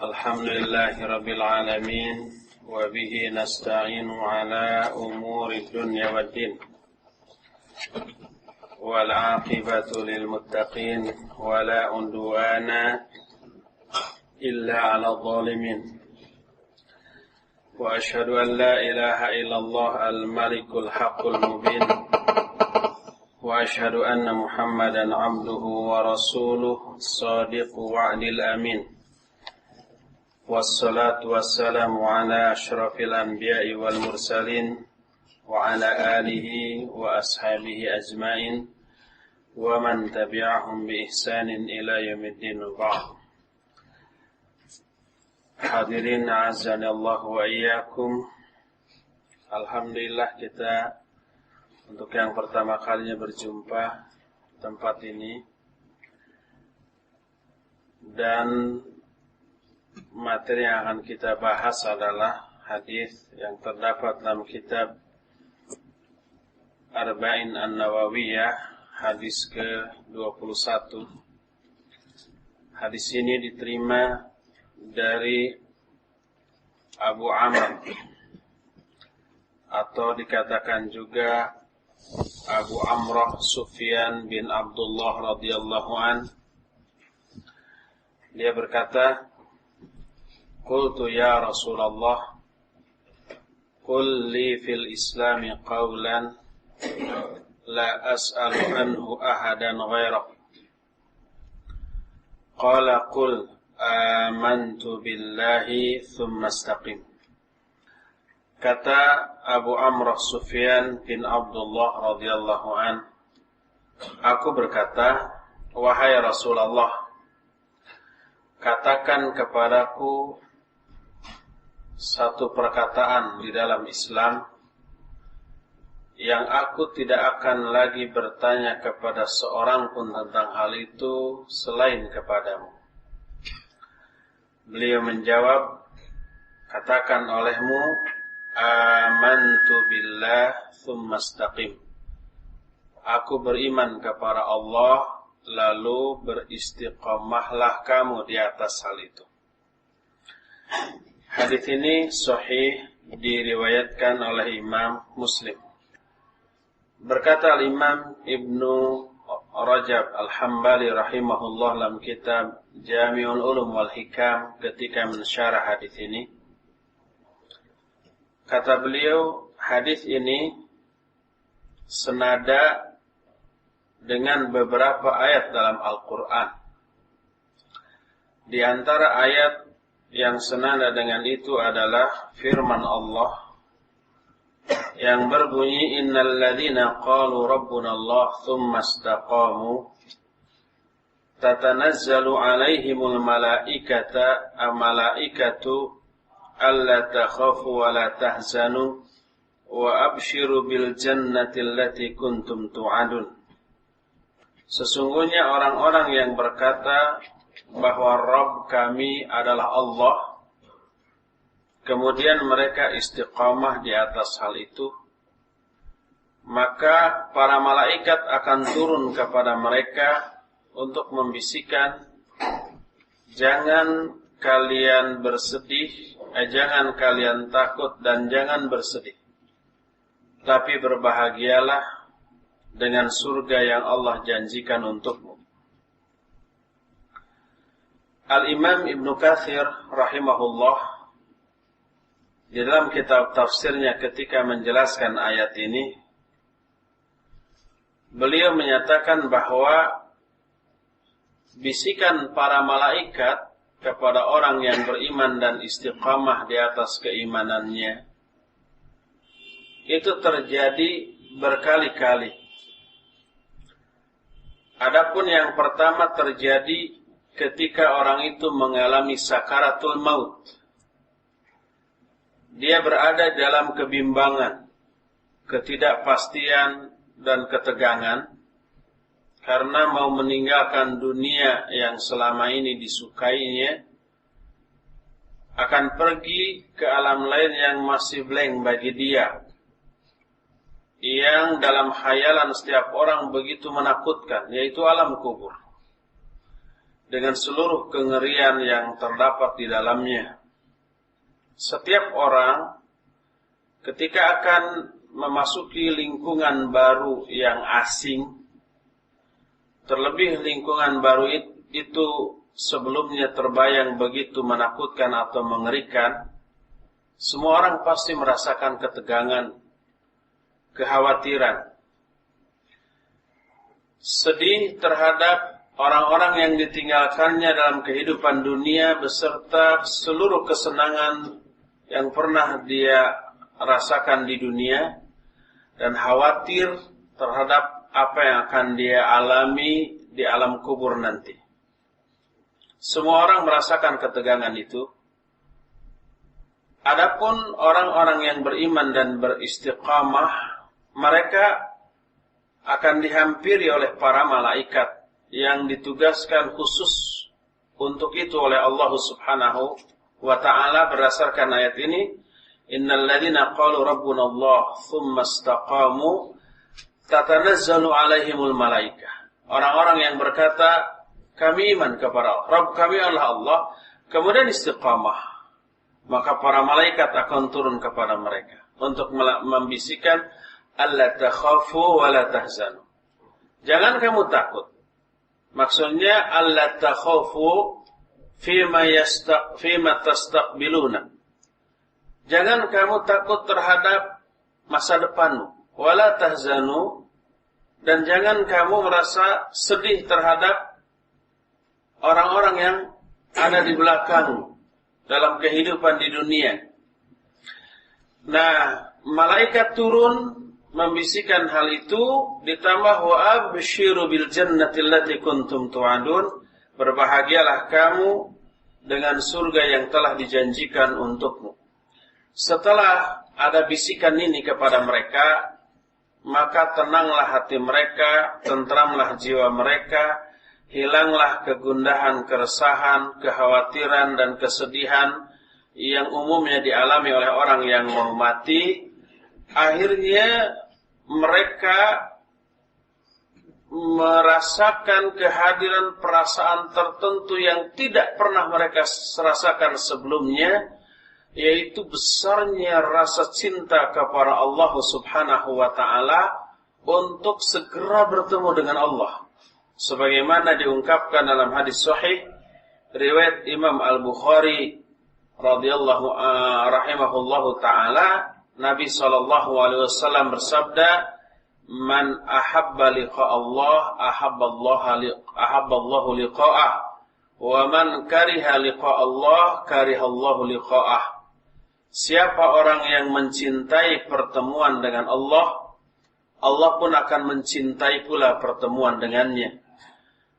الحمد لله رب العالمين وبه نستعين على أمور الدنيا والدين والعاقبة للمتقين ولا عدوان إلا على الظالمين وأشهد أن لا إله إلا الله الملك الحق المبين وأشهد أن محمدا عبده ورسوله الصادق وعد الأمين والصلاة والسلام على أشرف الأنبياء والمرسلين وعلى آله وأصحابه أجمعين ومن تبعهم بإحسان إلى يوم الدين وبعد. Hadirin azanillahu wa iyyakum. Alhamdulillah kita untuk yang pertama kalinya berjumpa tempat ini, dan materi yang akan kita bahas adalah hadis yang terdapat dalam kitab Arba'in An-Nawawiyah, hadis ke-21. Hadis ini diterima dari Abu Amr atau dikatakan juga Abu Amrah Sufyan bin Abdullah radhiyallahu an. Dia berkata, "Qultu ya Rasulullah, qul li fil Islami qawlan la as'alu anhu ahadan ghairak." Qala qul amantu billahi thumma istaqim. Kata Abu Amrah Sufyan bin Abdullah radhiyallahu an, aku berkata, wahai Rasulullah, katakan kepadaku satu perkataan di dalam Islam yang aku tidak akan lagi bertanya kepada seorang pun tentang hal itu selain kepadamu. Beliau menjawab, katakan olehmu, amantu billah thumma istaqim. Aku beriman kepada Allah, lalu beristiqamahlah kamu di atas hal itu. Hadis ini sahih, diriwayatkan oleh Imam Muslim. Berkata Imam Ibnu Rajab Al-Hambali rahimahullah dalam kitab Jami'ul Ulum wal Hikam ketika mensyarah hadis ini, kata beliau, hadis ini senada dengan beberapa ayat dalam Al-Quran. Di antara ayat yang senada dengan itu adalah firman Allah yang berbunyi, innal ladzina qalu rabbuna Allah thumma istaqamu tatanazzalu alaihimul malaikatu alla takhafu wa la tahzanu wa abshiru bil jannati allati kuntum tu'adun. Sesungguhnya orang-orang yang berkata bahwa Rabb kami adalah Allah, kemudian mereka istiqamah di atas hal itu, maka para malaikat akan turun kepada mereka untuk membisikkan, jangan kalian bersedih, jangan kalian takut dan jangan bersedih, tapi berbahagialah dengan surga yang Allah janjikan untukmu. Al-Imam Ibnu Katsir rahimahullah di dalam kitab tafsirnya ketika menjelaskan ayat ini, beliau menyatakan bahwa bisikan para malaikat kepada orang yang beriman dan istiqamah di atas keimanannya itu terjadi berkali-kali. Adapun yang pertama terjadi ketika orang itu mengalami sakaratul maut. Dia berada dalam kebimbangan, ketidakpastian dan ketegangan karena mau meninggalkan dunia yang selama ini disukainya, akan pergi ke alam lain yang masih blank bagi dia, yang dalam khayalan setiap orang begitu menakutkan, yaitu alam kubur. dengan seluruh kengerian yang terdapat di dalamnya. Setiap orang ketika akan memasuki lingkungan baru yang asing, terlebih lingkungan baru itu sebelumnya terbayang begitu menakutkan atau mengerikan, semua orang pasti merasakan ketegangan, kekhawatiran, sedih terhadap orang-orang yang ditinggalkannya dalam kehidupan dunia beserta seluruh kesenangan yang pernah dia rasakan di dunia, dan khawatir terhadap apa yang akan dia alami di alam kubur nanti. Semua orang merasakan ketegangan itu. Adapun orang-orang yang beriman dan beristiqamah, mereka akan dihampiri oleh para malaikat yang ditugaskan khusus untuk itu oleh Allah Subhanahu wa ta'ala berdasarkan ayat ini, innal ladzina qalu rabbuna Allah tsumma istaqamu tatanazzalu alaihimul malaikah. Orang-orang yang berkata kami iman kepada Allah, Rabb kami adalah Allah, kemudian istiqamah, maka para malaikat akan turun kepada mereka untuk membisikkan alla takhafu wa la tahzanu. Jangan kamu takut. Maksudnya alla takhafu fima tastaqbiluna. Jangan kamu takut terhadap masa depanmu, wala tahzanu, dan jangan kamu merasa sedih terhadap orang-orang yang ada di belakangmu dalam kehidupan di dunia. Nah, malaikat turun membisikkan hal itu, ditambah wa abshiru bil jannati allati kuntum tu'adun, berbahagialah kamu dengan surga yang telah dijanjikan untukmu. Setelah ada bisikan ini kepada mereka, maka tenanglah hati mereka, tentramlah jiwa mereka, hilanglah kegundahan, keresahan, kekhawatiran dan kesedihan yang umumnya dialami oleh orang yang mau mati. Akhirnya mereka merasakan kehadiran perasaan tertentu yang tidak pernah mereka rasakan sebelumnya, yaitu besarnya rasa cinta kepada Allah Subhanahu wa ta'ala untuk segera bertemu dengan Allah. Sebagaimana diungkapkan dalam hadis sahih riwayat Imam Al-Bukhari radhiyallahu rahimahullahu ta'ala, Nabi SAW bersabda, man ahabba liqa Allah ahabballahu liqa'ah, wa man kariha liqa Allah karihallahu liqa'ah. Siapa orang yang mencintai pertemuan dengan Allah, Allah pun akan mencintai pula pertemuan dengannya.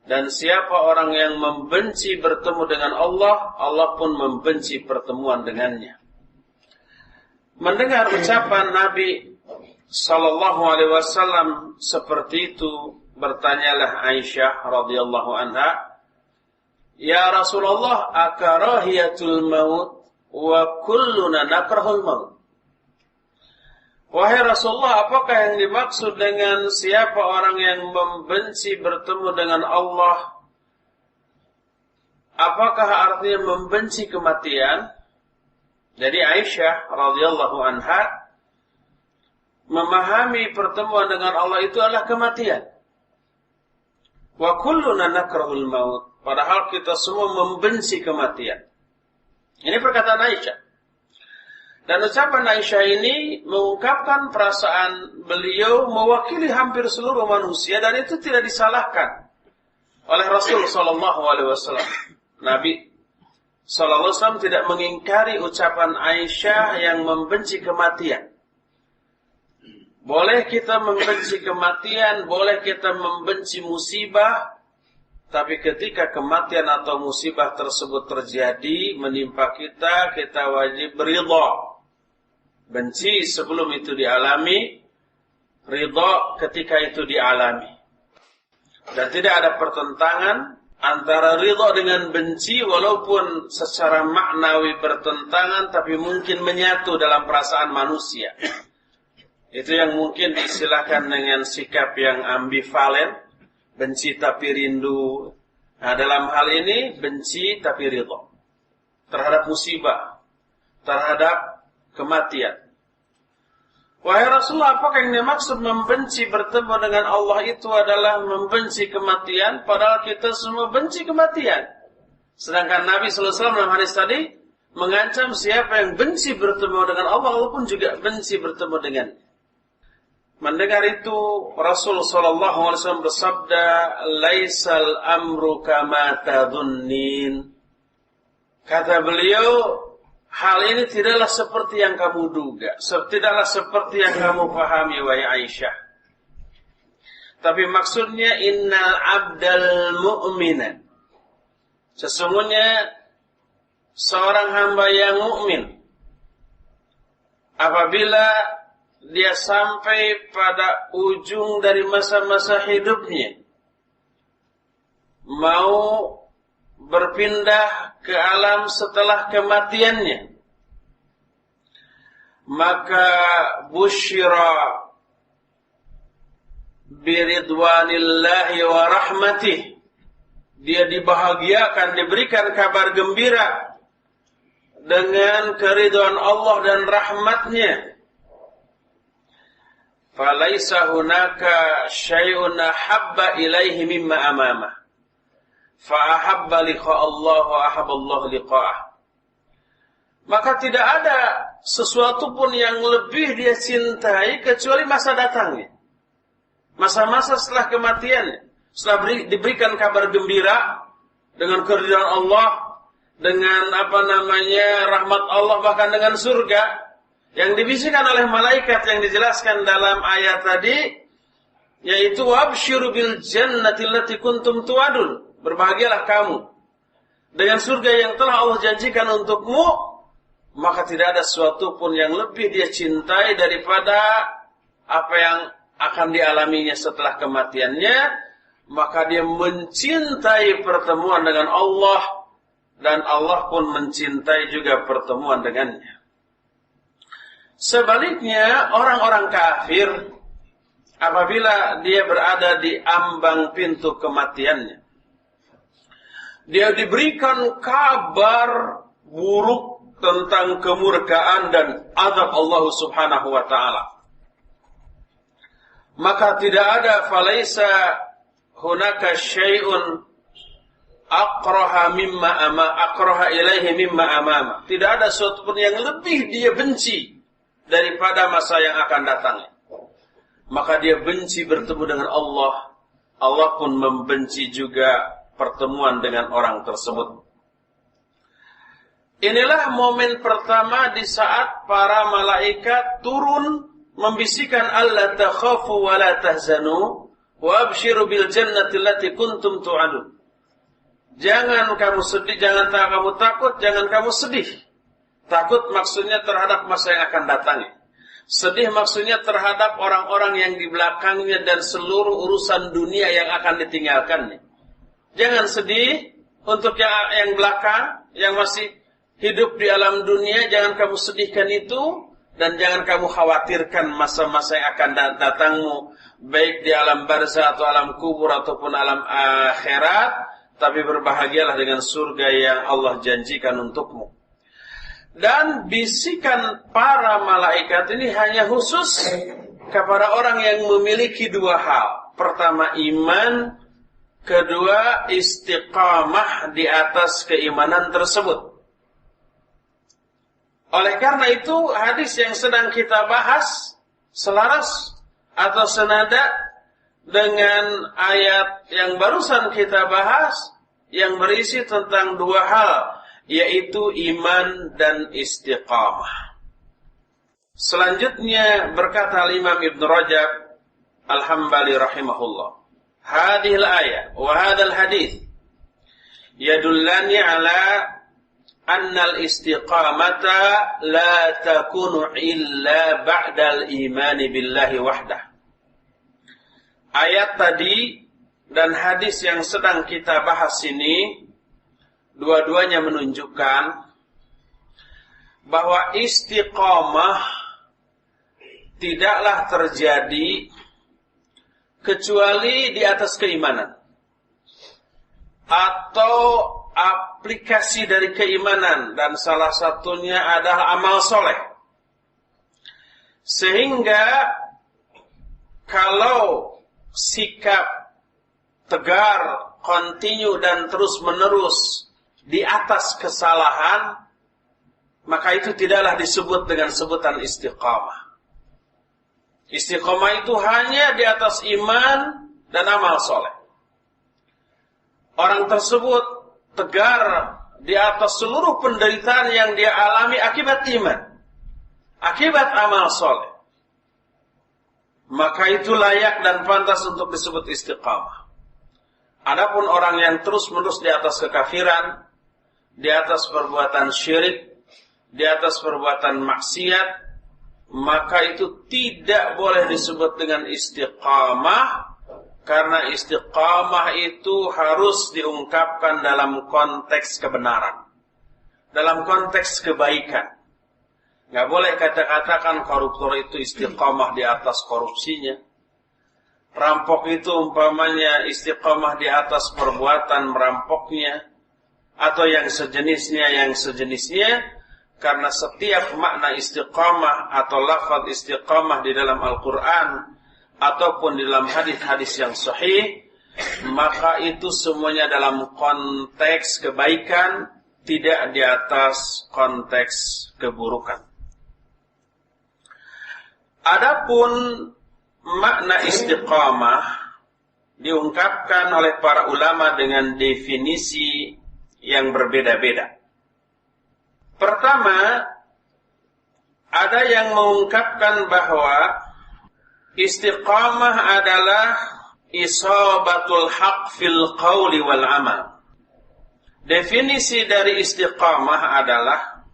Dan siapa orang yang membenci bertemu dengan Allah, Allah pun membenci pertemuan dengannya. Mendengar ucapan Nabi sallallahu alaihi wasallam seperti itu, bertanyalah Aisyah radhiyallahu anha, "Ya Rasulullah, akarahiyatul maut wa kulluna nakrahul maut?" Wahai Rasulullah, apakah yang dimaksud dengan siapa orang yang membenci bertemu dengan Allah? Apakah artinya membenci kematian? Jadi Aisyah radhiyallahu anha memahami pertemuan dengan Allah itu adalah kematian. Wa kulluna nakrahul maut. Padahal kita semua membenci kematian. Ini perkataan Aisyah. Dan ucapan Aisyah ini mengungkapkan perasaan beliau mewakili hampir seluruh manusia, dan itu tidak disalahkan oleh Rasul sallallahu alaihi wasallam. Nabi sallallahu alaihi wasallam tidak mengingkari ucapan Aisyah yang membenci kematian. Boleh kita membenci kematian, boleh kita membenci musibah, tapi ketika kematian atau musibah tersebut terjadi menimpa kita, kita wajib beridha. Benci sebelum itu dialami, ridha ketika itu dialami. Dan tidak ada pertentangan antara ridha dengan benci, walaupun secara maknawi bertentangan, tapi mungkin menyatu dalam perasaan manusia. Itu yang mungkin diistilahkan dengan sikap yang ambivalen, benci tapi rindu, Nah, dalam hal ini benci tapi ridha terhadap musibah, terhadap kematian. Wahai Rasulullah, apakah yang dimaksud membenci bertemu dengan Allah itu adalah membenci kematian? Padahal kita semua benci kematian. Sedangkan Nabi sallallahu alaihi wasallam dalam hadis tadi mengancam siapa yang benci bertemu dengan Allah, Allah pun juga benci bertemu dengan. Mendengar itu Rasul sallallahu alaihi wasallam bersabda, "Laisal amru kama tadhunnin." Kata beliau, hal ini tidaklah seperti yang kamu duga, tidaklah seperti yang kamu pahami wahai Aisyah. Tapi maksudnya innal abdal mu'mina. Sesungguhnya seorang hamba yang mukmin apabila dia sampai pada ujung dari masa-masa hidupnya, mau berpindah ke alam setelah kematiannya, maka busyira biridwanillahi wa rahmatih, dia dibahagiakan, diberikan kabar gembira dengan keridhaan Allah dan rahmatnya. Falaisa hunaka syai'un ahabba ilaihi mimma amamah. Fa'ahabba liqa Allah wa ahabba Allah liqa'ah. Maka tidak ada sesuatu pun yang lebih dia cintai kecuali masa datangnya. Masa-masa setelah kematiannya. Setelah diberikan kabar gembira dengan keridhaan Allah, dengan rahmat Allah, bahkan dengan surga yang dibisikkan oleh malaikat yang dijelaskan dalam ayat tadi, yaitu wabsyiru bil jannati allati kuntum tu'adun. Berbahagialah kamu dengan surga yang telah Allah janjikan untukmu. Maka tidak ada sesuatu pun yang lebih dia cintai daripada apa yang akan dialaminya setelah kematiannya. Maka dia mencintai pertemuan dengan Allah, dan Allah pun mencintai juga pertemuan dengannya. Sebaliknya, orang-orang kafir apabila dia berada di ambang pintu kematiannya, dia diberikan kabar buruk tentang kemurkaan dan azab Allah Subhanahu wa taala. Maka tidak ada falaisa hunaka syai'un akraha ilaihi mimma amama. Tidak ada sesuatu pun yang lebih dia benci daripada masa yang akan datang. Maka dia benci bertemu dengan Allah. Allah pun membenci juga pertemuan dengan orang tersebut. Inilah momen pertama di saat para malaikat turun membisikkan alla takhafu wa la tahzanu wa abshiru bil jannati allati kuntum tu'adun. Jangan kamu sedih, jangan kamu takut, jangan kamu sedih. Takut maksudnya terhadap masa yang akan datang. Sedih maksudnya terhadap orang-orang yang di belakangnya dan seluruh urusan dunia yang akan ditinggalkannya. Jangan sedih untuk yang belakang, yang masih hidup di alam dunia, jangan kamu sedihkan itu. Dan jangan kamu khawatirkan masa-masa yang akan datangmu, baik di alam barzah atau alam kubur ataupun alam akhirat. Tapi berbahagialah dengan surga yang Allah janjikan untukmu. Dan bisikan para malaikat ini hanya khusus kepada orang yang memiliki dua hal. Pertama, iman. Kedua, istiqamah di atas keimanan tersebut. Oleh karena itu, hadis yang sedang kita bahas selaras atau senada dengan ayat yang barusan kita bahas, yang berisi tentang dua hal, yaitu iman dan istiqamah. Selanjutnya berkata Imam Ibn Rajab Al-Hambali rahimahullah, hadhil ayat wa hadhal hadith yadullani ala annal istiqamata la takunu illa ba'dal imani billahi wahdah. Ayat tadi dan hadis yang sedang kita bahas ini dua-duanya menunjukkan bahwa istiqamah tidaklah terjadi kecuali di atas keimanan. atau aplikasi dari keimanan, dan salah satunya adalah amal soleh. Sehingga kalau sikap tegar, kontinu dan terus menerus di atas kesalahan, maka itu tidaklah disebut dengan sebutan istiqamah. Istiqamah itu hanya di atas iman dan amal soleh. Orang tersebut tegar di atas seluruh penderitaan yang dia alami akibat iman, akibat amal soleh. Maka itu layak dan pantas untuk disebut istiqamah. Adapun orang yang terus-menerus di atas kekafiran, di atas perbuatan syirik, di atas perbuatan maksiat, maka itu tidak boleh disebut dengan istiqamah, karena istiqamah itu harus diungkapkan dalam konteks kebenaran, dalam konteks kebaikan. Nggak boleh katakan koruptor itu istiqamah di atas korupsinya. Rampok itu umpamanya istiqamah di atas perbuatan merampoknya, atau yang sejenisnya, karena setiap makna istiqamah atau lafaz istiqamah di dalam Al-Quran ataupun di dalam hadis-hadis yang sahih, maka itu semuanya dalam konteks kebaikan, tidak di atas konteks keburukan. Adapun makna istiqamah diungkapkan oleh para ulama dengan definisi yang berbeda-beda. Pertama, ada yang mengungkapkan bahwa istiqamah adalah isabatul haq fil qawli wal amal. Definisi dari istiqamah adalah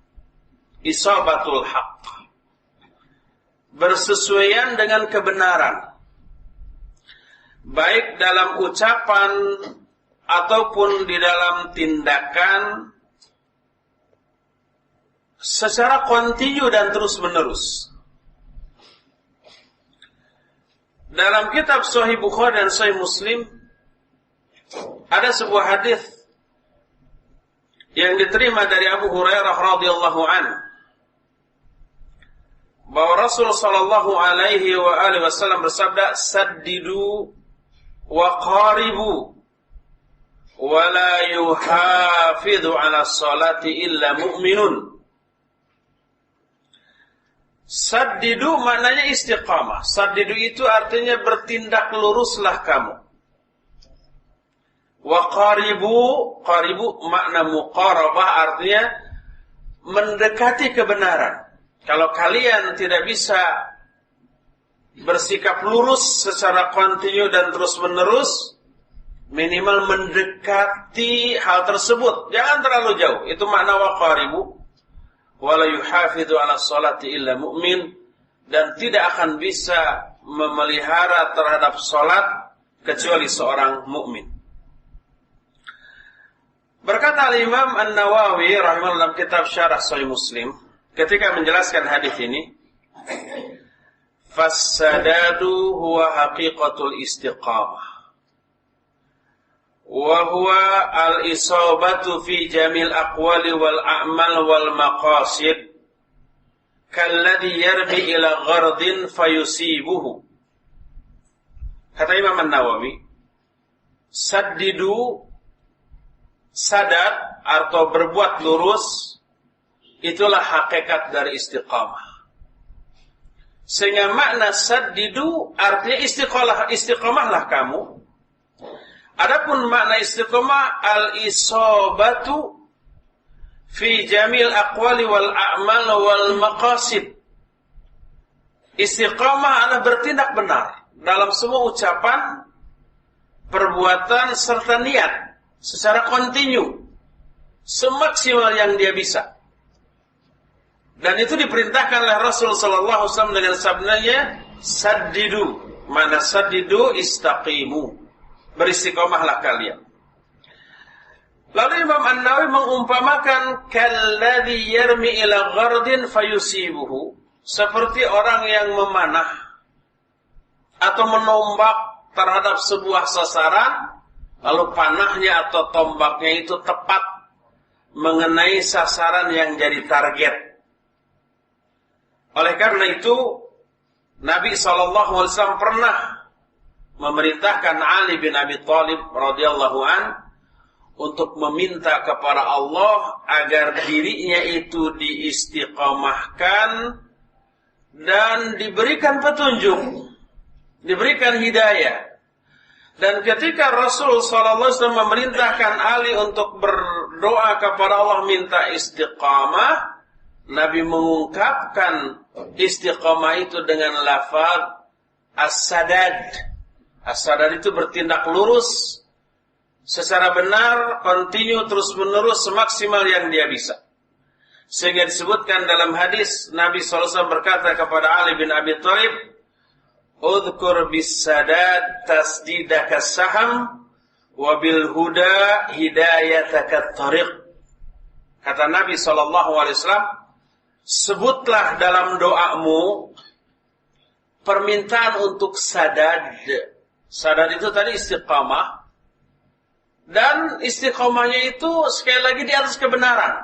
isabatul haq, bersesuaian dengan kebenaran, baik dalam ucapan ataupun di dalam tindakan, secara kontinu dan terus-menerus. Dalam kitab Sahih Bukhari dan Sahih Muslim ada sebuah hadis yang diterima dari Abu Hurairah radhiyallahu anhu, bahwa Rasul sallallahu alaihi wa alihi wasallam bersabda, "Saddidu wa qaribu wa la yuhafidhu 'ala sholati illa mu'minun." Saddidu maknanya istiqamah. Saddidu itu artinya bertindak luruslah kamu. Wa qaribu makna muqarabah, artinya mendekati kebenaran. Kalau kalian tidak bisa bersikap lurus secara kontinu dan terus-menerus, minimal mendekati hal tersebut. Jangan terlalu jauh. Itu makna wa qaribu. Wala yuhafidhu 'ala sholati illa mu'min, dan tidak akan bisa memelihara terhadap salat kecuali seorang mukmin. Berkata Imam An-Nawawi rahimahullah dalam kitab Syarah Sahih Muslim ketika menjelaskan hadis ini, "Fassadadu huwa haqiqatul istiqamah wa huwa al-isabatu fi jamil aqwali wal a'mal wal maqasid kalladhi yarmi ila ghardin fayusibuhu." Kata Imam An-Nawawi, saddidu, sadad atau berbuat lurus, itulah hakikat dari istiqamah. Sehingga makna saddidu artinya istiqamahlah kamu. Adapun makna istiqamah al-isabatu fi jamil aqwali wal a'mal wal maqasid. Istiqamah adalah bertindak benar dalam semua ucapan, perbuatan serta niat secara kontinu, semaksimal yang dia bisa. Dan itu diperintahkan oleh Rasul sallallahu alaihi wasallam dengan sabdanya, saddidu. Mana saddidu, istaqimu. Beristiqamahlah kalian. Lalu Imam An-Nawawi mengumpamakan kalladzi yarmi ila ghardin fayusibuhu, seperti orang yang memanah atau menombak terhadap sebuah sasaran lalu panahnya atau tombaknya itu tepat mengenai sasaran yang jadi target. Oleh karena itu, Nabi SAW pernah memerintahkan Ali bin Abi Thalib radhiyallahu an untuk meminta kepada Allah agar dirinya itu diistiqamahkan dan diberikan petunjuk, diberikan hidayah. Dan ketika Rasul SAW memerintahkan Ali untuk berdoa kepada Allah minta istiqamah, Nabi mengungkapkan istiqamah itu dengan lafaz as-sadad. As-sadad itu bertindak lurus secara benar, kontinu, terus-menerus, semaksimal yang dia bisa. Sehingga disebutkan dalam hadis, Nabi SAW berkata kepada Ali bin Abi Thalib, "Udhkur bis-sadad tasdidaka saham, wa bil huda hidayataka tariq." Kata Nabi SAW, sebutlah dalam doamu permintaan untuk sadad. Sadad itu tadi istiqamah. Dan istiqamahnya itu sekali lagi di atas kebenaran.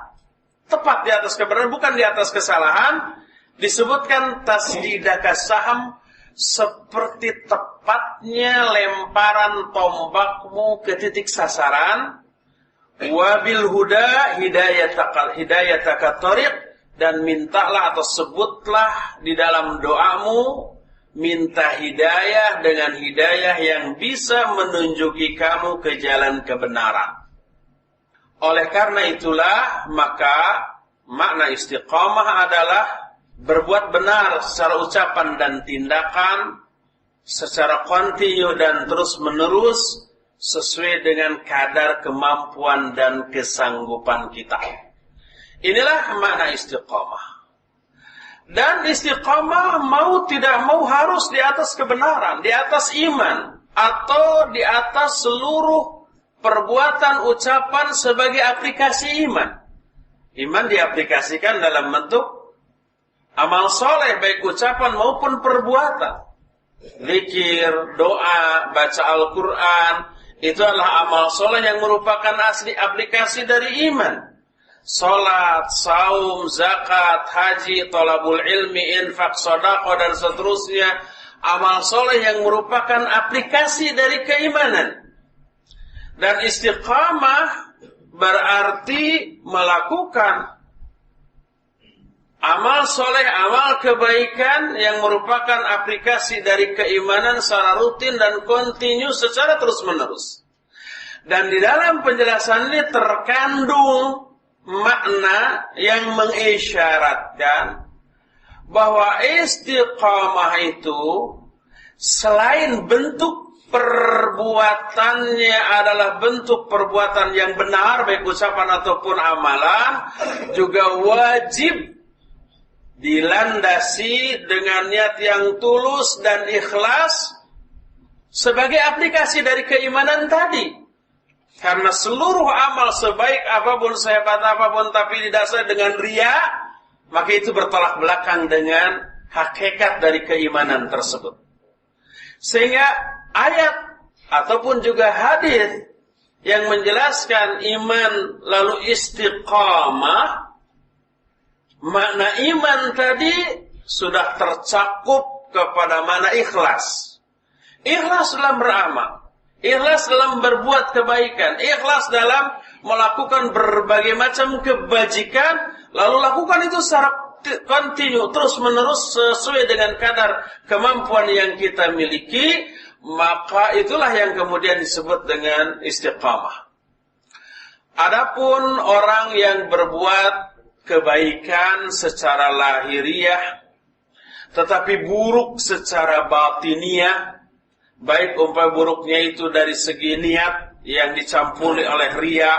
Tepat di atas kebenaran, bukan di atas kesalahan. Disebutkan tasdidaka saham, seperti tepatnya lemparan tombakmu ke titik sasaran. Wabil huda hidayataka tariq, dan mintalah atau sebutlah di dalam doamu minta hidayah dengan hidayah yang bisa menunjuki kamu ke jalan kebenaran. Oleh karena itulah, maka makna istiqamah adalah berbuat benar secara ucapan dan tindakan, secara kontinu dan terus menerus, sesuai dengan kadar kemampuan dan kesanggupan kita. Inilah makna istiqamah. Dan istiqamah mau tidak mau harus di atas kebenaran, di atas iman, atau di atas seluruh perbuatan ucapan sebagai aplikasi iman. Iman diaplikasikan dalam bentuk amal soleh, baik ucapan maupun perbuatan. Zikir, doa, baca Al-Quran, itu adalah amal soleh yang merupakan asli aplikasi dari iman. Salat, saum, zakat, haji, thalabul ilmi, infak, sedekah dan seterusnya, amal soleh yang merupakan aplikasi dari keimanan. Dan istiqamah berarti melakukan amal soleh, amal kebaikan yang merupakan aplikasi dari keimanan secara rutin dan kontinu secara terus-menerus. Dan di dalam penjelasan ini terkandung makna yang mengisyaratkan bahwa istiqamah itu selain bentuk perbuatannya adalah bentuk perbuatan yang benar, baik ucapan ataupun amalan, juga wajib dilandasi dengan niat yang tulus dan ikhlas sebagai aplikasi dari keimanan tadi. Karena seluruh amal sebaik apapun, sehebat apapun, tapi didasari dengan riya, maka itu bertolak belakang dengan hakikat dari keimanan tersebut. Sehingga ayat ataupun juga hadis yang menjelaskan iman lalu istiqamah, makna iman tadi sudah tercakup kepada makna ikhlas. Ikhlas dalam beramal, ikhlas dalam berbuat kebaikan, ikhlas dalam melakukan berbagai macam kebajikan, lalu lakukan itu secara kontinu, terus menerus sesuai dengan kadar kemampuan yang kita miliki, maka itulah yang kemudian disebut dengan istiqamah. Adapun orang yang berbuat kebaikan secara lahiriah, tetapi buruk secara batiniah, baik umpama buruknya itu dari segi niat yang dicampuri oleh riya,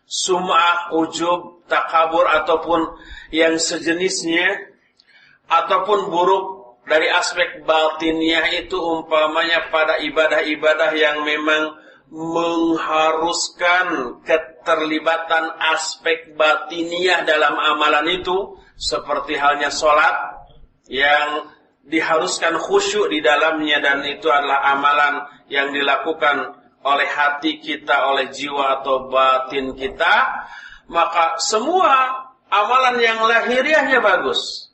sum'ah, ujub, takabur ataupun yang sejenisnya, ataupun buruk dari aspek batiniah itu umpamanya pada ibadah-ibadah yang memang mengharuskan keterlibatan aspek batiniah dalam amalan itu, seperti halnya sholat yang diharuskan khusyuk di dalamnya, dan itu adalah amalan yang dilakukan oleh hati kita, oleh jiwa atau batin kita, maka semua amalan yang lahiriahnya bagus.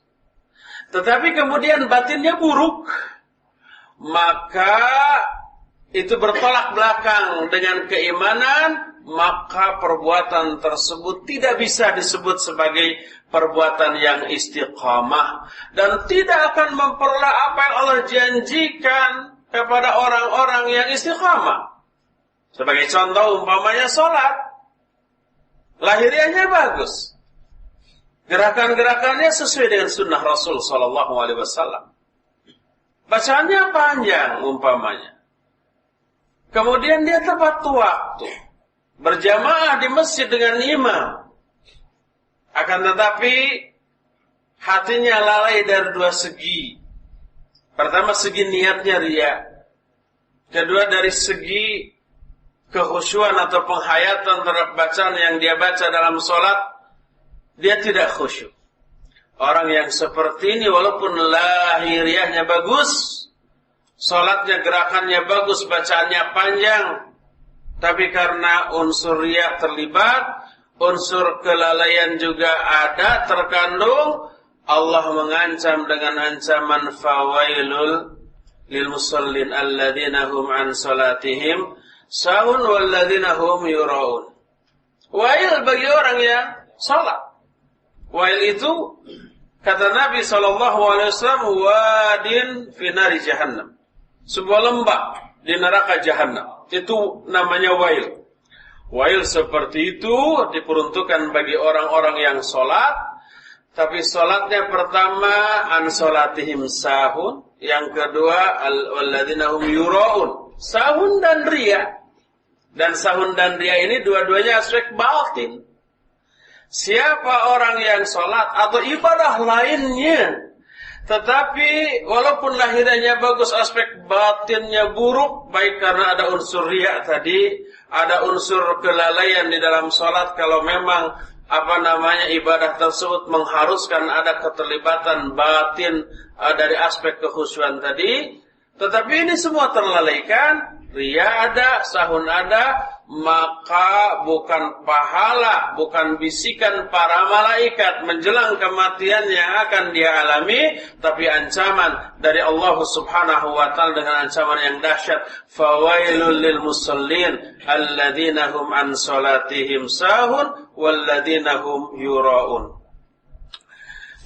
Tetapi kemudian batinnya buruk, maka itu bertolak belakang dengan keimanan, maka perbuatan tersebut tidak bisa disebut sebagai perbuatan yang istiqamah dan tidak akan memperoleh apa yang Allah janjikan kepada orang-orang yang istiqamah. Sebagai contoh umpamanya sholat, lahiriahnya bagus, gerakan-gerakannya sesuai dengan sunnah Rasul Sallallahu Alaihi Wasallam, bacaannya panjang umpamanya. Kemudian dia tepat waktu, berjamaah di masjid dengan imam. Akan tetapi hatinya lalai dari dua segi. Pertama, segi niatnya riya. Kedua, dari segi kekhusyuan atau penghayatan terhadap bacaan yang dia baca dalam sholat, dia tidak khusyuk. Orang yang seperti ini walaupun lahiriahnya bagus, sholatnya, gerakannya bagus, bacaannya panjang, tapi karena unsur riya terlibat, unsur kelalaian juga ada terkandung, Allah mengancam dengan ancaman fawailul lil musallin alladzina hum an salatihim sahun walladzina hum yuraun. Wail bagi orang yang salat. Wail itu kata Nabi SAW, wadin fi nari jahannam, sebuah lembah di neraka jahannam. Itu namanya wail. Wail seperti itu diperuntukkan bagi orang-orang yang sholat, tapi sholatnya pertama an sholatihim sahun, yang kedua alladzina hum yuraun, sahun dan riya. Dan sahun dan riya ini dua-duanya aspek batin. Siapa orang yang sholat atau ibadah lainnya, tetapi walaupun lahirnya bagus, aspek batinnya buruk, baik karena ada unsur riya tadi, ada unsur kelalaian di dalam sholat, kalau memang ibadah tersebut mengharuskan ada keterlibatan batin dari aspek kekhusyuan tadi, tetapi ini semua terlalaikan, riya ada, sahun ada, maka bukan pahala, bukan bisikan para malaikat menjelang kematian yang akan dia alami, tapi ancaman dari Allah Subhanahu wa ta'ala dengan ancaman yang dahsyat. Fawailul lil musallin alladzina hum an salatihim sahun walladzina hum yuraun.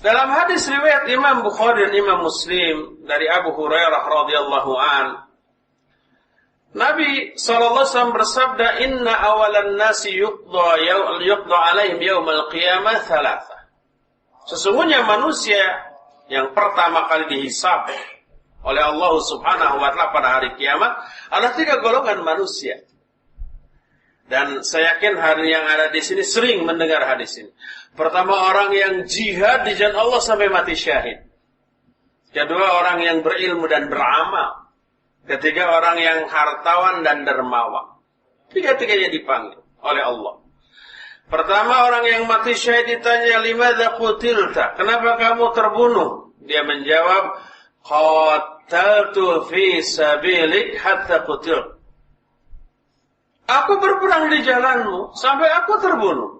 Dalam hadis riwayat Imam Bukhari dan Imam Muslim dari Abu Hurairah radhiyallahu an, Nabi SAW bersabda, inna awalan nasi yuqda alaihim yawmal qiyamah thalatha. Sesungguhnya manusia yang pertama kali dihisab oleh Allah Subhanahu wa ta'ala pada hari kiamat adalah 3 golongan manusia. Dan saya yakin hari yang ada di sini sering mendengar hadis ini. Pertama, orang yang jihad di jalan Allah sampai mati syahid. Kedua, orang yang berilmu dan beramal. Ketiga, orang yang hartawan dan dermawan. Tiga-tiganya dipanggil oleh Allah. Pertama, orang yang mati syahid ditanya, limadza qutilta? Kenapa kamu terbunuh? Dia menjawab, qataltu fi sabilik hatta qutil. Aku berperang di jalanmu sampai aku terbunuh.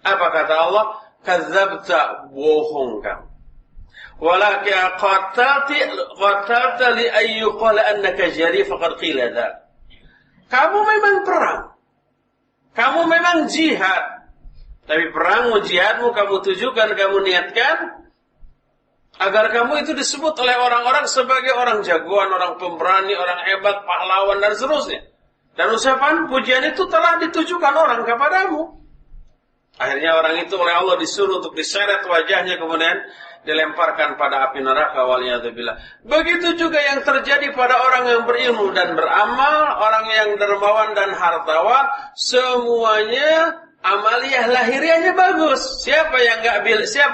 Apa kata Allah? Kadzabta, bohong kamu. Walakin qatalta li ayyuqala annaka jari faqad qila dzal. Kamu memang perang. Kamu memang jihad. Tapi perangmu, jihadmu kamu tujukan, kamu niatkan agar kamu itu disebut oleh orang-orang sebagai orang jagoan, orang pemberani, orang hebat, pahlawan dan seterusnya. Dan ucapan pujian itu telah ditujukan orang kepadamu. Akhirnya orang itu oleh Allah disuruh untuk diseret wajahnya, kemudian dilemparkan pada api neraka, waliyadzubillah. Begitu juga yang terjadi pada orang yang berilmu dan beramal, orang yang dermawan dan hartawan, semuanya amaliyah lahiriahnya bagus. Siapa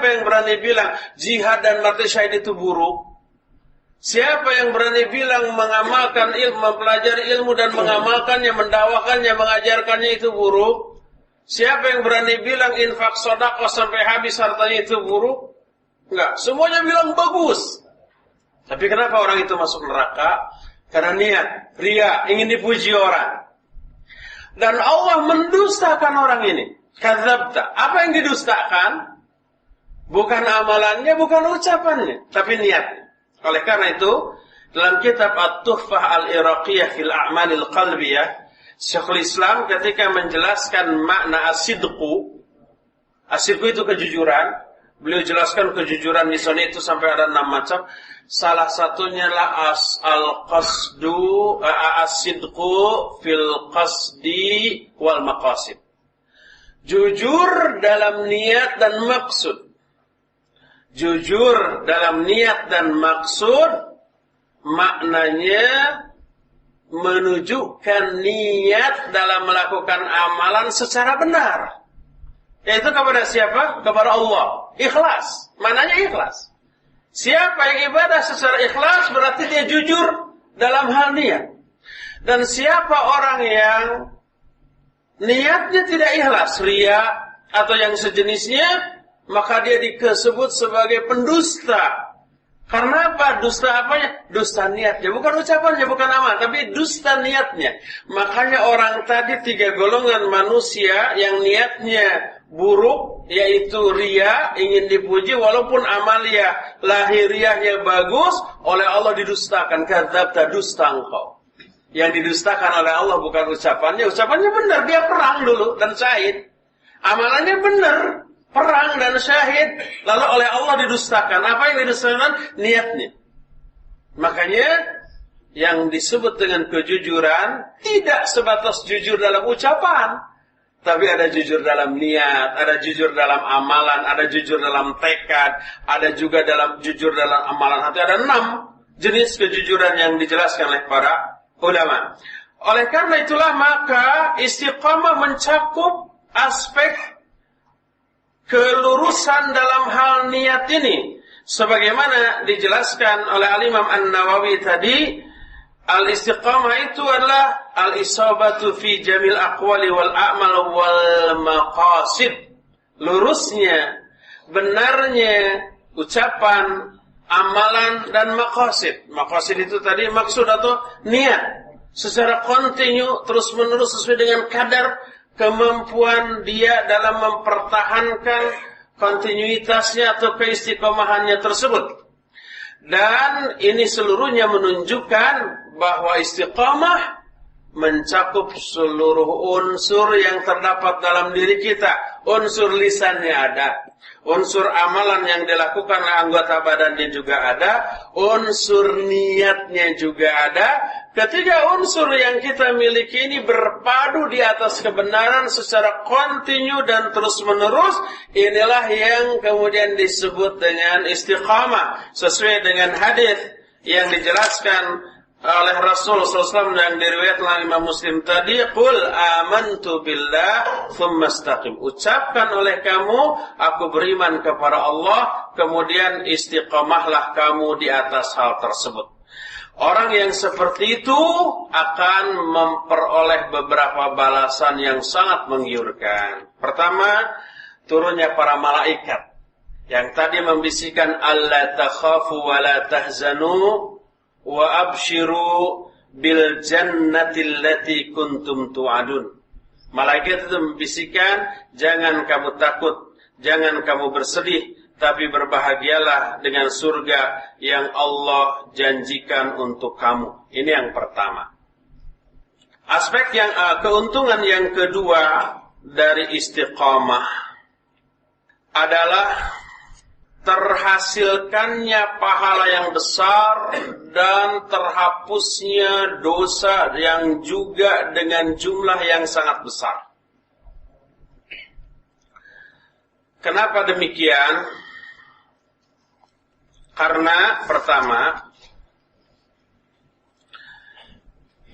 yang berani bilang jihad dan mati syahid itu buruk? Siapa yang berani bilang mengamalkan ilmu, mempelajari ilmu dan mengamalkannya, mendakwakannya, mengajarkannya itu buruk? Siapa yang berani bilang infak sedekah sampai habis hartanya itu buruk? Enggak, semuanya bilang bagus. Tapi kenapa orang itu masuk neraka? Karena niat, ria, ingin dipuji orang. Dan Allah mendustakan orang ini. Kadzabta. Apa yang didustakan? Bukan amalannya, bukan ucapannya, tapi niatnya. Oleh karena itu, dalam kitab At-Tuhfah Al-Iraqiyah fil A'malil Qalbiyah, Syekhul Islam ketika menjelaskan makna as-sidqu itu kejujuran. Beliau jelaskan kejujuran di sana itu sampai ada 6 macam. Salah satunya lah al-qasdu as-sidqu fil qasdi wal maqasid. Jujur dalam niat dan maksud. Jujur dalam niat dan maksud maknanya menunjukkan niat dalam melakukan amalan secara benar. Yaitu kepada siapa? Kepada Allah. Ikhlas. Mananya ikhlas. Siapa yang ibadah secara ikhlas berarti dia jujur dalam hal niat. Dan siapa orang yang niatnya tidak ikhlas, ria atau yang sejenisnya, maka dia disebut sebagai pendusta. Karena apa? Dusta apanya? Dusta niatnya. Bukan ucapannya, bukan amal, tapi dusta niatnya. Makanya orang tadi 3 golongan manusia yang niatnya buruk, yaitu ria, ingin dipuji walaupun amalia lahiriahnya bagus, oleh Allah didustakan. Kadzabta, dusta engkau. Yang didustakan oleh Allah bukan ucapannya. Ucapannya benar, dia perang dulu dan syahid. Amalannya benar, perang dan syahid, lalu oleh Allah didustakan. Apa yang didustakan? Niatnya. Makanya yang disebut dengan kejujuran tidak sebatas jujur dalam ucapan, tapi ada jujur dalam niat, ada jujur dalam amalan, ada jujur dalam tekad, ada juga jujur dalam amalan hati. Ada 6 jenis kejujuran yang dijelaskan oleh para ulama. Oleh karena itulah maka istiqamah mencakup aspek kelurusan dalam hal niat ini. Sebagaimana dijelaskan oleh Al-Imam An-Nawawi tadi, al-istiqamah itu adalah al-isabatu fi jamil aqwali wal a'mal wal maqasid. Lurusnya, benarnya ucapan, amalan dan maqasid. Maqasid itu tadi maksud atau niat. Secara kontinu, terus-menerus sesuai dengan kadar kemampuan dia dalam mempertahankan kontinuitasnya atau keistiqomahannya tersebut. Dan ini seluruhnya menunjukkan bahwa istiqamah mencakup seluruh unsur yang terdapat dalam diri kita. Unsur lisannya ada, unsur amalan yang dilakukan oleh anggota badannya juga ada, unsur niatnya juga ada. Ketiga unsur yang kita miliki ini berpadu di atas kebenaran secara kontinu dan terus-menerus. Inilah yang kemudian disebut dengan istiqamah. Sesuai dengan hadis yang dijelaskan oleh Rasul SAW yang diriwayatkan oleh Imam Muslim tadi, qul amantu billah tsumma istaqim. Ucapkan oleh kamu, aku beriman kepada Allah, kemudian istiqamahlah kamu di atas hal tersebut. Orang yang seperti itu akan memperoleh beberapa balasan yang sangat menggiurkan. Pertama, turunnya para malaikat yang tadi membisikkan alla takhafu wa la tahzanu wa abshiru bil jannati allati kuntum tu'adun. Malaikat itu membisikkan, jangan kamu takut, jangan kamu bersedih, tapi berbahagialah dengan surga yang Allah janjikan untuk kamu. Ini yang pertama. Aspek yang keuntungan yang kedua dari istiqamah adalah terhasilkannya pahala yang besar dan terhapusnya dosa yang juga dengan jumlah yang sangat besar. Kenapa demikian? Karena pertama,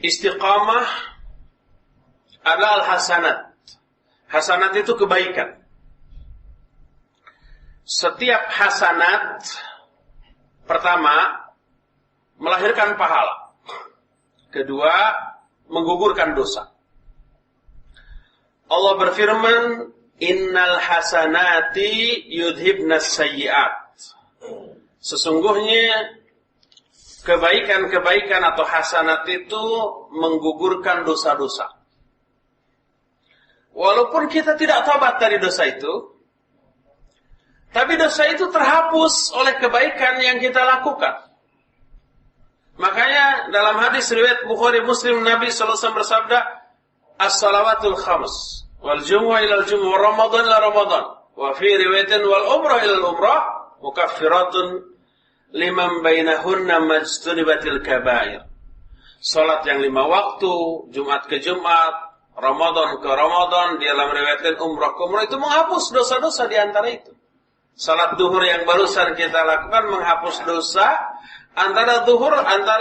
istiqamah adalah hasanat. Hasanat itu kebaikan. Setiap hasanat, pertama, melahirkan pahala. Kedua, menggugurkan dosa. Allah berfirman, innal hasanati yudhibnas sayyi'at. Sesungguhnya kebaikan-kebaikan atau hasanat itu menggugurkan dosa-dosa. Walaupun kita tidak tobat dari dosa itu, tapi dosa itu terhapus oleh kebaikan yang kita lakukan. Makanya dalam hadis riwayat Bukhari Muslim, Nabi sallallahu alaihi wasallam bersabda, "As-salawatul khams wal jumu'ah ila al-jumu'ah wa ramadan ila ramadan wa fi riwayatin wal umrah ila al-umrah mukaffiratun liman bainahunna majtunibatil kabair." Salat yang 5 waktu, Jumat ke Jumat, Ramadan ke Ramadan, di dalam riwayat umrah ke umrah, itu menghapus dosa-dosa di antara itu. Salat duhur yang barusan kita lakukan menghapus dosa antara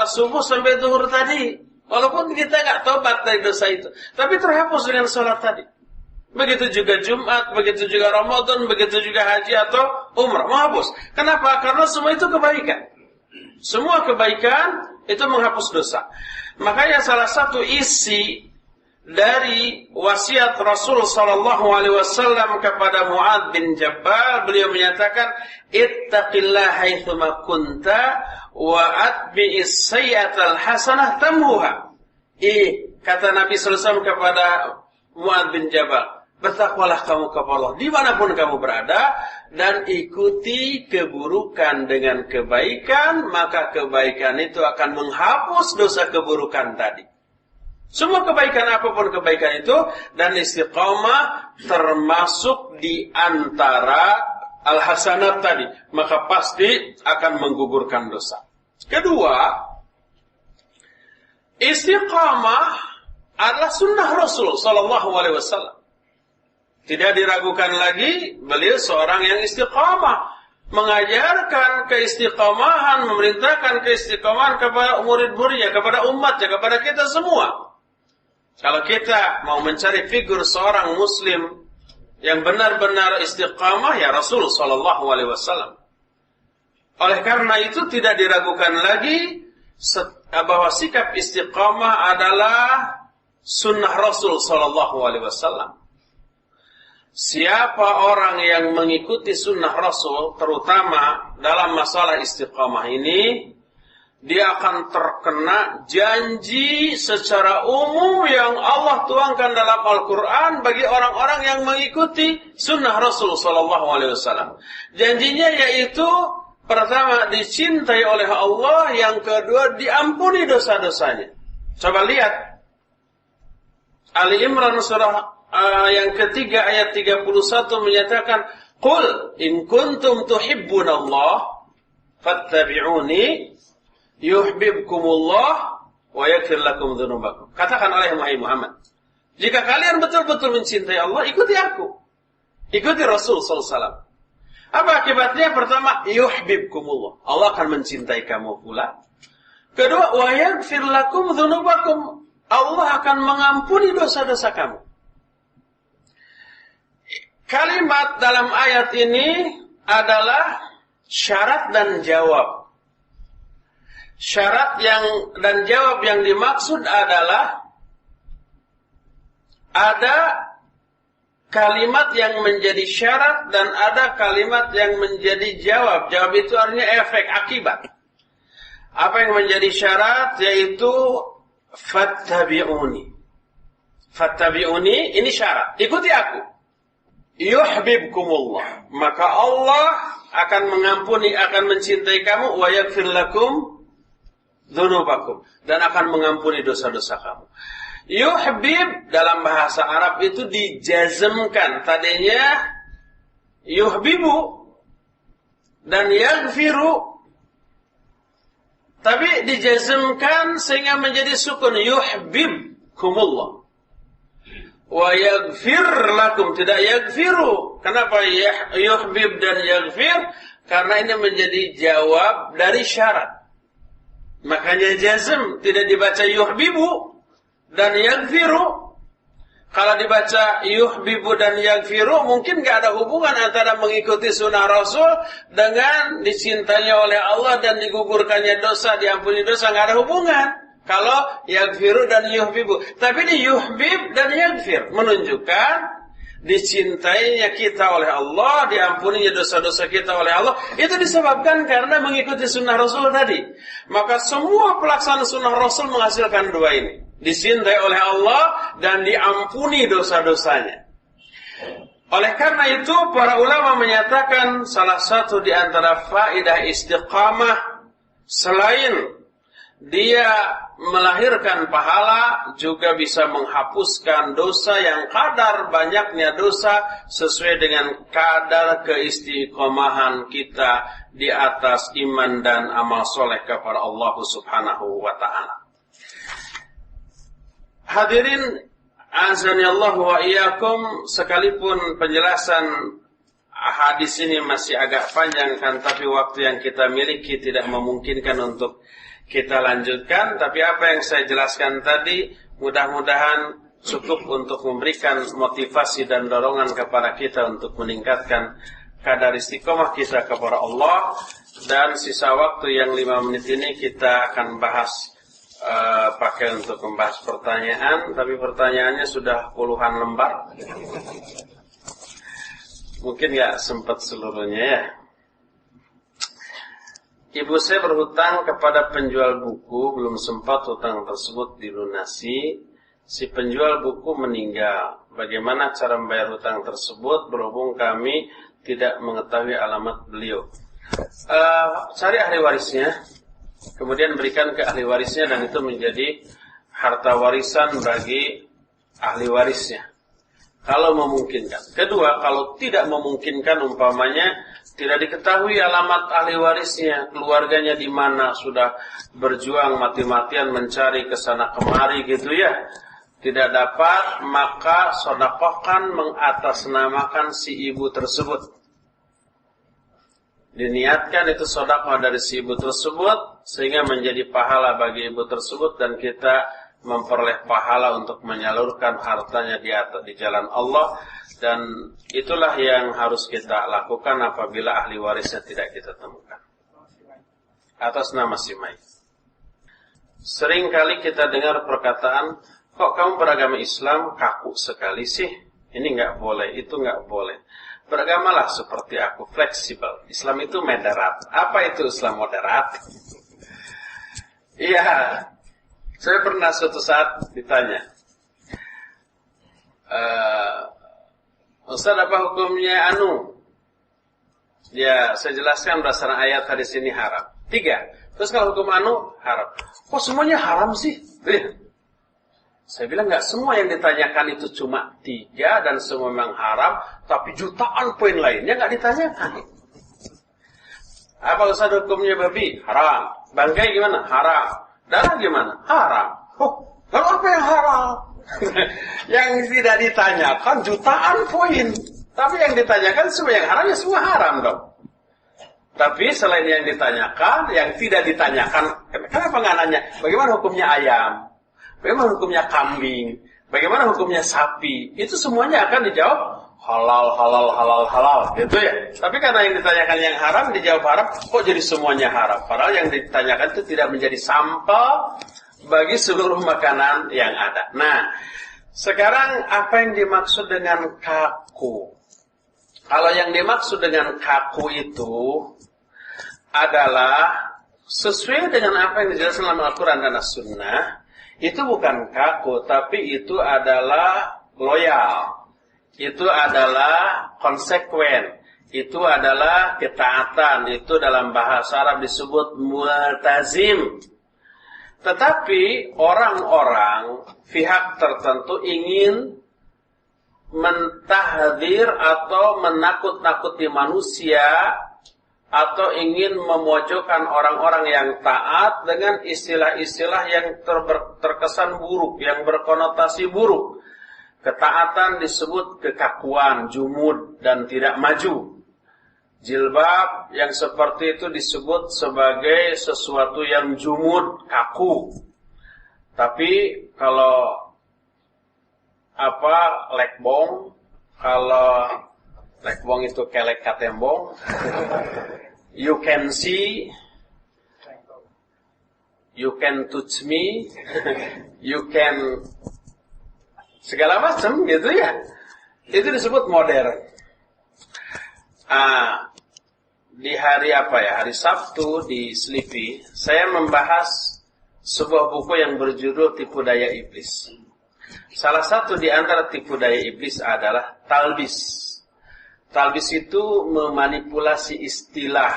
subuh sampai duhur tadi. Walaupun kita nggak tobat dari dosa itu, tapi terhapus dengan salat tadi. Begitu juga Jumat, begitu juga Ramadan, begitu juga haji atau umrah, menghapus. Kenapa? Karena semua itu kebaikan. Semua kebaikan itu menghapus dosa. Makanya salah satu isi dari wasiat Rasul sallallahu alaihi wasallam kepada Mu'adz bin Jabal, beliau menyatakan, "Ittaqillaha haitsuma kunta wa atbi'is sayyi'atal hasanah tamhuha." Kata Nabi sallallahu alaihi wasallam kepada Mu'adz bin Jabal, bertakwalah kamu kepada Allah dimanapun kamu berada, dan ikuti keburukan dengan kebaikan, maka kebaikan itu akan menghapus dosa keburukan tadi. Semua kebaikan, apapun kebaikan itu, dan istiqamah termasuk di antara al-hasanat tadi, maka pasti akan menggugurkan dosa. Kedua, istiqamah adalah sunnah Rasul sallallahu alaihi wasallam. Tidak diragukan lagi, beliau seorang yang istiqamah, mengajarkan keistiqamahan, memerintahkan keistiqamahan kepada murid-muridnya, kepada umatnya, kepada kita semua. Kalau kita mau mencari figur seorang muslim yang benar-benar istiqamah, ya Rasul sallallahu alaihi wasallam. Oleh karena itu tidak diragukan lagi bahwa sikap istiqamah adalah sunnah Rasul sallallahu alaihi wasallam. Siapa orang yang mengikuti sunnah Rasul, terutama dalam masalah istiqamah ini, dia akan terkena janji secara umum yang Allah tuangkan dalam Al-Quran bagi orang-orang yang mengikuti sunnah Rasul sallallahu alaihi wasallam. Janjinya yaitu, pertama, dicintai oleh Allah, yang kedua, diampuni dosa-dosanya. Coba lihat Ali Imran surah yang ketiga ayat 31 menyatakan, "Qul in kuntum tuhibbunallah fattabi'uni yuhibbukumullah wa yaghfir lakum dzunubakum." Katakan oleh Muhammad, jika kalian betul-betul mencintai Allah, ikuti aku, ikuti Rasul sallallahu alaihi wasallam. Apa akibatnya? Pertama, yuhibbukumullah, Allah akan mencintai kamu pula. Kedua, wa yaghfir lakum dzunubakum, Allah akan mengampuni dosa-dosa kamu. Kalimat dalam ayat ini adalah syarat dan jawab. Syarat dan jawab yang dimaksud adalah ada kalimat yang menjadi syarat dan ada kalimat yang menjadi jawab. Jawab itu artinya efek, akibat. Apa yang menjadi syarat yaitu fattabi'uni. Fattabi'uni ini syarat, ikuti aku. Yuhibbukumullah, maka Allah akan mengampuni, akan mencintai kamu, wa yaghfir lakum dzunubakum, dan akan mengampuni dosa-dosa kamu. Yuhbib dalam bahasa Arab itu dijazmkan, tadinya yuhbibu dan yaghfiru, tapi dijazmkan sehingga menjadi sukun, yuhibbukumullah. Wa yaghfir lakum, tidak yaghfiru. Kenapa yuhbib dan yaghfir? Karena ini menjadi jawab dari syarat. Makanya jazm, tidak dibaca yuhbibu dan yaghfiru. Kalau dibaca yuhbibu dan yaghfiru, mungkin gak ada hubungan antara mengikuti sunnah Rasul dengan dicintainya oleh Allah dan digugurkannya dosa, diampuni dosa, gak ada hubungan. Kalau yaghfiru dan yuhbibu. Tapi ini yuhbib dan yaghfir, menunjukkan dicintainya kita oleh Allah, diampuninya dosa-dosa kita oleh Allah, itu disebabkan karena mengikuti sunnah Rasul tadi. Maka semua pelaksanaan sunnah Rasul menghasilkan dua ini. Dicintai oleh Allah dan diampuni dosa-dosanya. Oleh karena itu, para ulama menyatakan salah satu di antara faedah istiqamah selain dia melahirkan pahala, juga bisa menghapuskan dosa yang kadar banyaknya dosa sesuai dengan kadar keistiqomahan kita di atas iman dan amal soleh kepada Allah Subhanahu wa ta'ala. Hadirin azani Allah wa iyyakum, sekalipun penjelasan hadis ini masih agak panjang kan, tapi waktu yang kita miliki tidak memungkinkan untuk kita lanjutkan, tapi apa yang saya jelaskan tadi mudah-mudahan cukup untuk memberikan motivasi dan dorongan kepada kita untuk meningkatkan kadar istiqomah kita kepada Allah. Dan sisa waktu yang 5 menit ini kita akan bahas pakai untuk membahas pertanyaan, tapi pertanyaannya sudah puluhan lembar. Mungkin nggak sempat seluruhnya ya. Ibu saya berhutang kepada penjual buku, belum sempat hutang tersebut dilunasi. Si penjual buku meninggal. Bagaimana cara membayar hutang tersebut berhubung kami tidak mengetahui alamat beliau? Cari ahli warisnya, kemudian berikan ke ahli warisnya, dan itu menjadi harta warisan bagi ahli warisnya. Kalau memungkinkan. Kedua, kalau tidak memungkinkan, umpamanya tidak diketahui alamat ahli warisnya, keluarganya di mana, sudah berjuang mati-matian mencari kesana kemari gitu ya, tidak dapat, maka sedekahkan mengatasnamakan si ibu tersebut. Diniatkan itu sedekah dari si ibu tersebut sehingga menjadi pahala bagi ibu tersebut, dan kita memperoleh pahala untuk menyalurkan hartanya di jalan Allah. Dan itulah yang harus kita lakukan apabila ahli warisnya tidak kita temukan. Atas nama si mayit. Sering kali kita dengar perkataan, kok kamu beragama Islam kaku sekali sih? Ini nggak boleh, itu nggak boleh. Beragamalah seperti aku, fleksibel. Islam itu moderat. Apa itu Islam moderat? Iya, saya pernah suatu saat ditanya, Ustaz, apa hukumnya Ya, saya jelaskan berdasarkan ayat hadis ini haram. 3. Terus kalau hukum haram. Kok semuanya haram sih? Saya bilang nggak semua yang ditanyakan itu cuma 3 dan semua memang haram, tapi jutaan poin lainnya nggak ditanyakan. Apa Ustaz hukumnya babi? Haram. Bangkai gimana? Haram. Darah gimana? Haram. Oh, lalu apa yang haram? Yang tidak ditanyakan jutaan poin, tapi yang ditanyakan semua yang haram, ya semua haram dong. Tapi selain yang ditanyakan, yang tidak ditanyakan, kenapa nggak nanya? Bagaimana hukumnya ayam? Bagaimana hukumnya kambing? Bagaimana hukumnya sapi? Itu semuanya akan dijawab halal, gitu ya. Tapi karena yang ditanyakan yang haram, dijawab haram, kok jadi semuanya haram? Padahal yang ditanyakan itu tidak menjadi sampel bagi seluruh makanan yang ada. Nah, sekarang apa yang dimaksud dengan kaku? Kalau yang dimaksud dengan kaku itu adalah sesuai dengan apa yang dijelaskan dalam Al-Quran dan As-Sunnah, itu bukan kaku, tapi itu adalah loyal. Itu adalah konsekuen. Itu adalah ketaatan. Itu dalam bahasa Arab disebut multazim. Tetapi orang-orang pihak tertentu ingin mentahdir atau menakut-nakuti manusia, atau ingin memojokkan orang-orang yang taat dengan istilah-istilah yang terkesan buruk, yang berkonotasi buruk. Ketaatan disebut kekakuan, jumud, dan tidak maju. Jilbab yang seperti itu disebut sebagai sesuatu yang jumud, kaku. Tapi kalau lekbong, kalau lekbong itu kelek katembong, you can see, you can touch me, you can segala macam gitu ya. Itu disebut modern. Di hari hari Sabtu di Slipi, saya membahas sebuah buku yang berjudul Tipu Daya Iblis. Salah satu di antara tipu daya iblis adalah talbis. Talbis itu memanipulasi istilah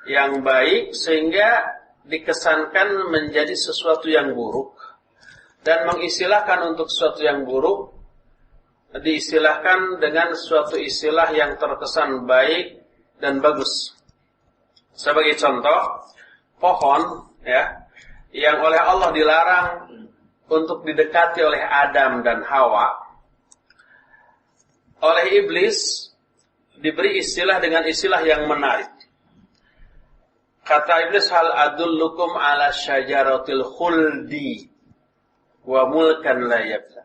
yang baik sehingga dikesankan menjadi sesuatu yang buruk, dan mengistilahkan untuk sesuatu yang buruk diistilahkan dengan suatu istilah yang terkesan baik dan bagus. Sebagai contoh, pohon yang oleh Allah dilarang untuk didekati oleh Adam dan Hawa, oleh iblis diberi istilah dengan istilah yang menarik. Kata iblis, hal adullukum ala syajaratil khuldi wa mulkan la yabla.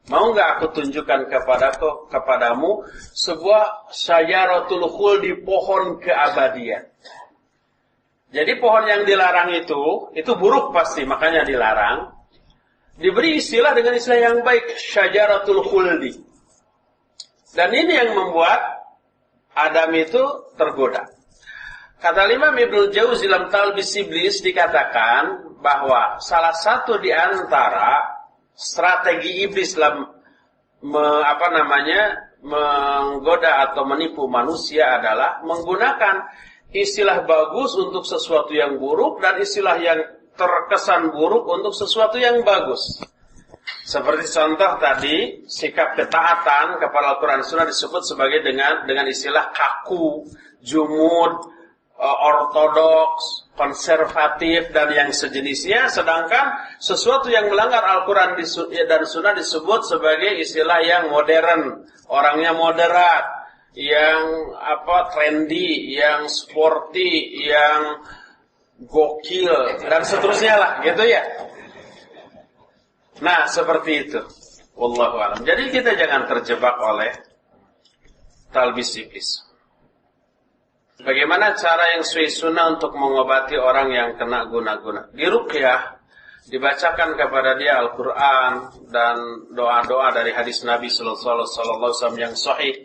Mau enggak aku tunjukkan kepadamu sebuah syajaratul khuldi, pohon keabadian. Jadi pohon yang dilarang itu buruk pasti, makanya dilarang. Diberi istilah dengan istilah yang baik, syajaratul khuldi. Dan ini yang membuat Adam itu tergoda. Kata Imam Ibnu Jauzi dalam Talbis Iblis dikatakan bahwa salah satu di antara strategi iblis dalam menggoda atau menipu manusia adalah menggunakan istilah bagus untuk sesuatu yang buruk dan istilah yang terkesan buruk untuk sesuatu yang bagus. Seperti contoh tadi, sikap ketaatan kepada Al-Quran Sunnah disebut sebagai dengan istilah kaku, jumud, ortodoks, konservatif, dan yang sejenisnya. Sedangkan sesuatu yang melanggar Al-Quran dan Sunnah disebut sebagai istilah yang modern, orangnya moderat, yang trendy, yang sporty, yang gokil, dan seterusnya lah, gitu ya. Nah, seperti itu. Wallahu a'lam. Jadi kita jangan terjebak oleh talbis iblis. Bagaimana cara yang sesuai sunnah untuk mengobati orang yang kena guna-guna? Di ruqyah, dibacakan kepada dia Al-Quran dan doa-doa dari hadis Nabi Sallallahu Alaihi Wasallam yang sahih.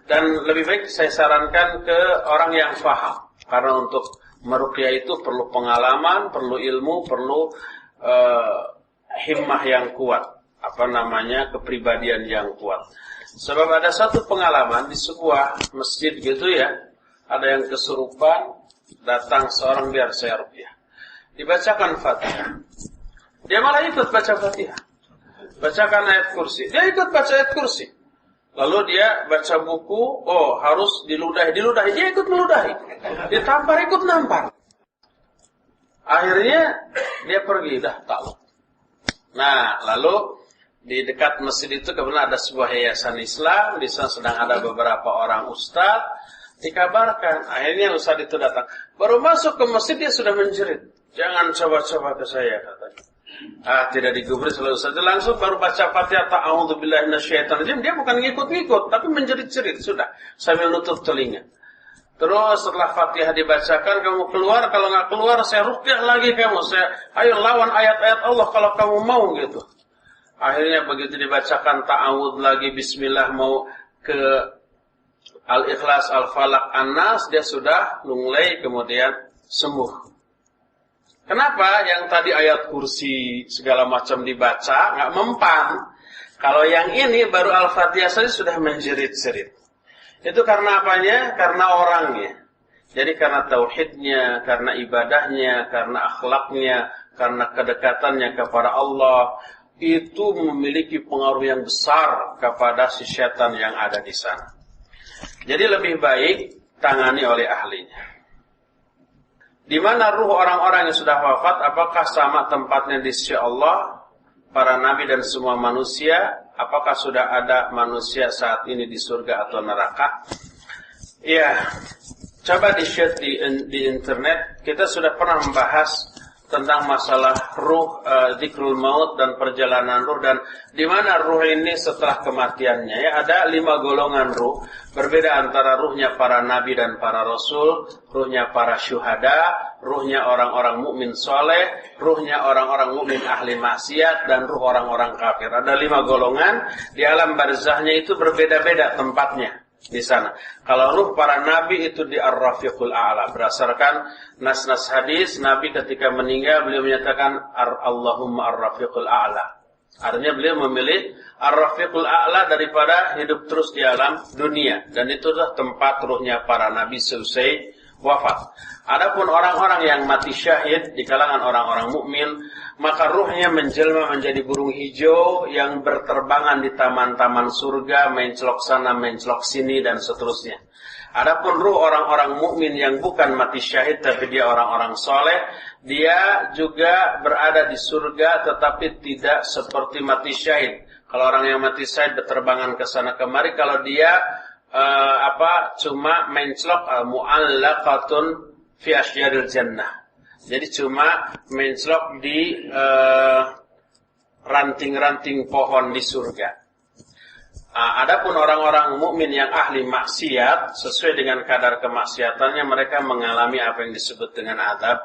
Dan lebih baik saya sarankan ke orang yang faham, karena untuk meruqyah itu perlu pengalaman, perlu ilmu, perlu himmah yang kuat, kepribadian yang kuat. Sebab ada satu pengalaman di sebuah masjid gitu ya, ada yang kesurupan, datang seorang, biar saya ruqyah. Dibacakan Fatihah. Dia malah ikut baca Fatihah. Bacakan ayat kursi. Dia ikut baca ayat kursi. Lalu dia baca buku, harus diludahi. Dia ikut meludahi. Ditampar, ikut nampar. Akhirnya dia pergi, dah tahu. Nah, lalu di dekat masjid itu kebetulan ada sebuah yayasan Islam. Di sana sedang ada beberapa orang ustaz. Dikabarkan, akhirnya ustaz itu datang. Baru masuk ke masjid dia sudah menjerit. Jangan coba-coba ke saya, katanya. Tidak digubris oleh ustaz. Langsung baru baca Fatihah, ta'awudzubillahi minasyaitonirrajim. Dia bukan ngikut-ngikut, tapi menjerit-jerit. Sudah, sambil nutup telinga. Terus setelah Fatihah dibacakan, kamu keluar. Kalau nggak keluar, saya ruqyah lagi kamu. Ayo lawan ayat-ayat Allah kalau kamu mau, gitu. Akhirnya begitu dibacakan ta'awudz lagi, bismillah, mau ke Al-Ikhlas, Al-Falaq, An-Nas, dia sudah lunglai kemudian sembuh. Kenapa? Yang tadi ayat kursi segala macam dibaca nggak mempan. Kalau yang ini baru Al-Fatihah saja sudah menjerit-jerit. Itu karena apanya? Karena orangnya. Jadi karena tauhidnya, karena ibadahnya, karena akhlaknya, karena kedekatannya kepada Allah, itu memiliki pengaruh yang besar kepada si syaitan yang ada di sana. Jadi lebih baik tangani oleh ahlinya. Di mana ruh orang-orang yang sudah wafat, apakah sama tempatnya di sisi Allah, para nabi dan semua manusia? Apakah sudah ada manusia saat ini di surga atau neraka? Ya, coba di-share di internet. Kita sudah pernah membahas tentang masalah ruh, zikrul maut dan perjalanan ruh, dan di mana ruh ini setelah kematiannya. Ya, ada 5 golongan ruh, berbeda antara ruhnya para nabi dan para rasul, ruhnya para syuhada, ruhnya orang-orang mukmin soleh, ruhnya orang-orang mukmin ahli maksiat, dan ruh orang-orang kafir. Ada 5 golongan. Di alam barzahnya itu berbeda-beda tempatnya di sana. Kalau ruh para nabi itu di Ar-Rafiqul A'la. Berdasarkan nas-nas hadis, Nabi ketika meninggal beliau menyatakan Allahumma Ar-Rafiqul A'la. Artinya beliau memilih Ar-Rafiqul A'la daripada hidup terus di alam dunia, dan itu adalah tempat ruhnya para nabi selesai wafat. Adapun orang-orang yang mati syahid di kalangan orang-orang mukmin, maka ruhnya menjelma menjadi burung hijau yang berterbangan di taman-taman surga, mencelok sana, mencelok sini, dan seterusnya. Adapun ruh orang-orang mukmin yang bukan mati syahid tapi dia orang-orang soleh, dia juga berada di surga tetapi tidak seperti mati syahid. Kalau orang yang mati syahid berterbangan ke sana kemari, kalau dia cuma mencelok mu'allaqatun fi asyaril jannah. Jadi cuma mencelok di ranting-ranting pohon di surga. Adapun orang-orang mukmin yang ahli maksiat, sesuai dengan kadar kemaksiatannya mereka mengalami apa yang disebut dengan azab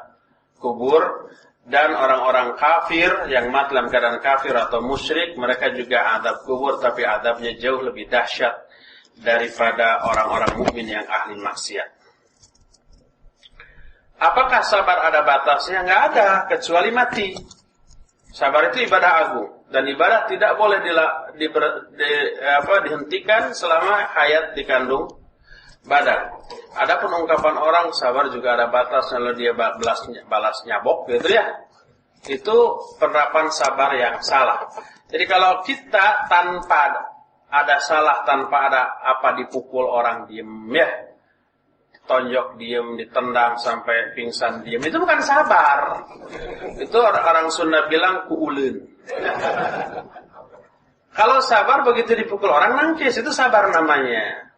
kubur, dan orang-orang kafir yang mati dalam keadaan kafir atau musyrik, mereka juga azab kubur, tapi azabnya jauh lebih dahsyat daripada orang-orang mukmin yang ahli maksiat. Apakah sabar ada batasnya? Enggak ada, kecuali mati. Sabar itu ibadah agung, dan ibadah tidak boleh dihentikan selama hayat dikandung badan. Adapun ungkapan orang sabar juga ada batasnya, kalau dia balas nyabok gitu ya, itu penerapan sabar yang salah. Jadi kalau kita tanpa ada salah, tanpa ada apa dipukul orang diem ya, tonjok diem, ditendang sampai pingsan diem, itu bukan sabar. Itu orang Sunda bilang kuulun. Kalau sabar begitu dipukul orang nangkis, itu sabar namanya.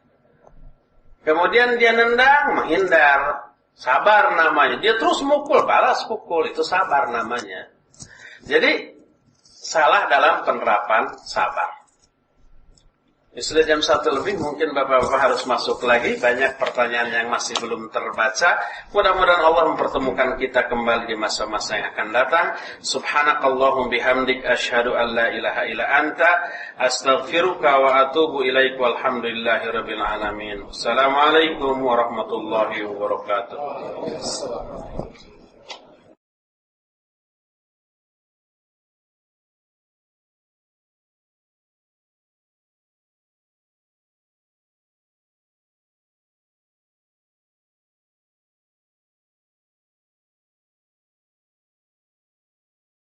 Kemudian dia nendang, menghindar, sabar namanya. Dia terus mukul, balas pukul, itu sabar namanya. Jadi salah dalam penerapan sabar. Sudah jam 1 lebih, mungkin bapak-bapak harus masuk lagi. Banyak pertanyaan yang masih belum terbaca. Mudah-mudahan Allah mempertemukan kita kembali di masa-masa yang akan datang. Subhanakallahum bihamdik, asyhadu an la ilaha illa anta, astaghfiruka wa atubu ilaik, walhamdulillahi rabbil alamin. Assalamualaikum warahmatullahi wabarakatuh.